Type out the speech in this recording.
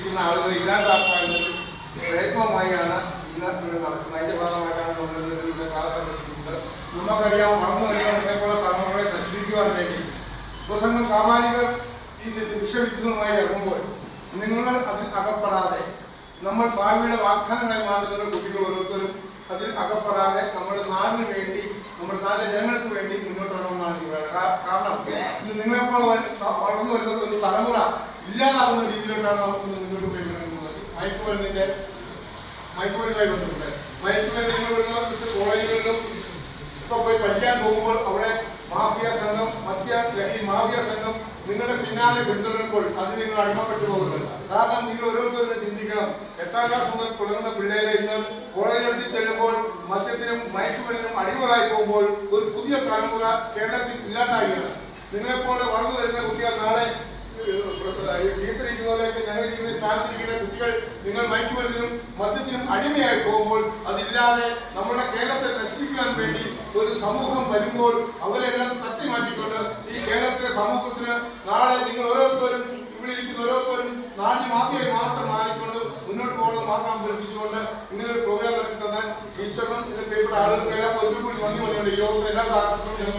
ഉപയോഗിക്കുന്ന ആളുകളെ ഇല്ലാണ്ടാക്കാനുള്ള പ്രയത്നവുമായാണ് ഇന്ന് നടക്കുന്നത്. അതിന്റെ ഭാഗമായിട്ടാണ് നമ്മൾ ഇന്ന് ക്ലാസ് നടത്തുന്നത്. നമുക്കറിയാം, വളർന്നു വരുന്ന നമ്മളെപ്പോലെ തലമുറകളെ നശിപ്പിക്കുവാൻ വേണ്ടി പ്രസംഗം സാമാജികർ ഈ വിഷവിദ്യുതമായി ഇറങ്ങുമ്പോൾ നിങ്ങൾ അതിൽ അകപ്പെടാതെ, നമ്മൾ ഭാവിയുടെ വാഗ്ദാനങ്ങളായി മാറ്റുന്ന കുട്ടികൾ ഓരോരുത്തരും അതിൽ അകപ്പെടാതെ നമ്മുടെ നാടിന് വേണ്ടി, നമ്മുടെ നാട്ടിലെ ജനങ്ങൾക്ക് വേണ്ടി മുന്നോട്ട് വരണമെന്നാണ് എനിക്ക് പറയുന്നത്. കാരണം ഇത് നിങ്ങളെപ്പോൾ വളർന്നു വരുന്ന ഒരു തലമുറ ഇല്ലാതാവുന്ന രീതിയിലോട്ടാണ് നമുക്ക് മുന്നോട്ട് പോയിരിക്കുന്നത്. മയക്കുമരുന്നായി ബന്ധപ്പെട്ട് മയക്കുമരുന്നുകളിലും കോളേജുകളിലും ഒക്കെ പോയി പഠിക്കാൻ പോകുമ്പോൾ അവിടെ മാഫിയ സംഘം, മാഫിയ സംഘം നിങ്ങളുടെ പിന്നാലെ പിന്തുടരുമ്പോൾ അത് നിങ്ങൾ അടിമപ്പെട്ടു പോകുന്നത്. കാരണം നിങ്ങൾ ഓരോരുത്തരും ചിന്തിക്കണം, 8ാം ക്ലാസ് മുതൽ തുടങ്ങുന്ന പിള്ളേരെ ഇന്ന് കോളേജിൽ ചെല്ലുമ്പോൾ മദ്യത്തിനും മയക്കുമരുന്നിനും അടിമകളായി പോകുമ്പോൾ ഒരു പുതിയ തലമുറ കേരളത്തിൽ ഇല്ലാണ്ടാവുകയാണ്. നിങ്ങളെപ്പോലെ വളർന്നു വരുന്ന കുട്ടികൾ നാളെ ടീച്ചറിരിക്കുന്നവരൊക്കെ ഞങ്ങളിരിക്കുന്ന സ്ഥാനത്തിരിക്കുന്ന കുട്ടികൾ നിങ്ങൾ മയക്കുമരുന്നിനും മദ്യത്തിനും അടിമയായി പോകുമ്പോൾ അതില്ലാതെ നമ്മുടെ കേരളത്തെ നശിപ്പിക്കാൻ വേണ്ടി ഒരു സമൂഹം വരുമ്പോൾ അവരെല്ലാം തട്ടി മാറ്റിക്കൊണ്ട് ഈ കേരളത്തിലെ സമൂഹത്തിന് നാളെ നിങ്ങൾ ഓരോരുത്തരും, ഇവിടെ ഇരിക്കുന്ന ഓരോരുത്തരും നാടിന് മാത്രമായി മാത്രം മാറിക്കൊണ്ട് മുന്നോട്ട് പോകുന്നത് മാത്രം അഭ്യർത്ഥിച്ചുകൊണ്ട് ഇങ്ങനൊരു പ്രോഗ്രാം നടത്തി തന്നാൽ ടീച്ചറിനും ഇതിന്റെ പ്രിയപ്പെട്ട ആളുകൾക്കെല്ലാം ഒരിക്കൽ കൂടി നന്ദി പറഞ്ഞുകൊണ്ട് ഈ യോഗത്തിൽ എല്ലാ ക്ലാസ്സുകളും